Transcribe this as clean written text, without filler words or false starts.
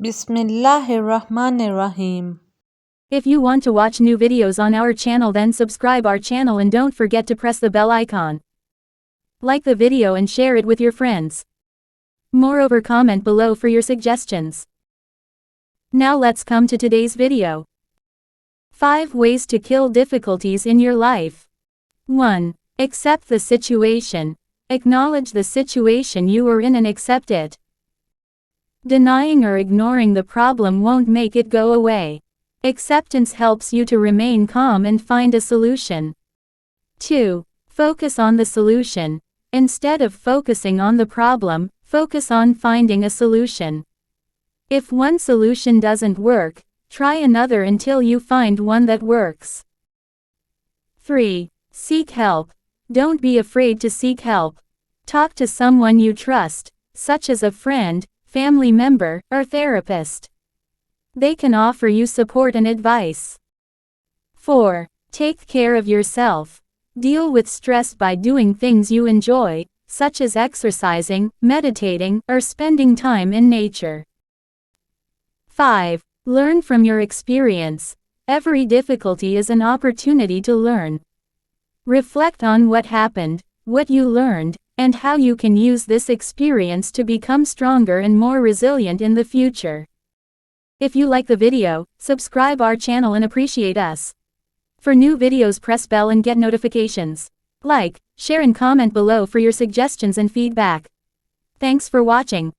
Bismillahirrahmanirrahim. If you want to watch new videos on our channel, then subscribe our channel and don't forget to press the bell icon. Like the video and share it with your friends. Moreover, comment below for your suggestions. Now let's come to today's video. 5 ways to kill difficulties in your life. 1. Accept the situation. Acknowledge the situation you are in and accept it. Denying or ignoring the problem won't make it go away. Acceptance helps you to remain calm and find a solution. 2. Focus on the solution. Instead of focusing on the problem, focus on finding a solution. If one solution doesn't work, try another until you find one that works. 3. Seek help. Don't be afraid to seek help. Talk to someone you trust, such as a friend, family member, or therapist. They can offer you support and advice. 4. Take care of yourself. Deal with stress by doing things you enjoy, such as exercising, meditating, or spending time in nature. 5. Learn from your experience. Every difficulty is an opportunity to learn. Reflect on what happened, what you learned, and how you can use this experience to become stronger and more resilient in the future. If you like the video, subscribe our channel and appreciate us. For new videos, press bell and get notifications. Like, share and comment below for your suggestions and feedback. Thanks for watching.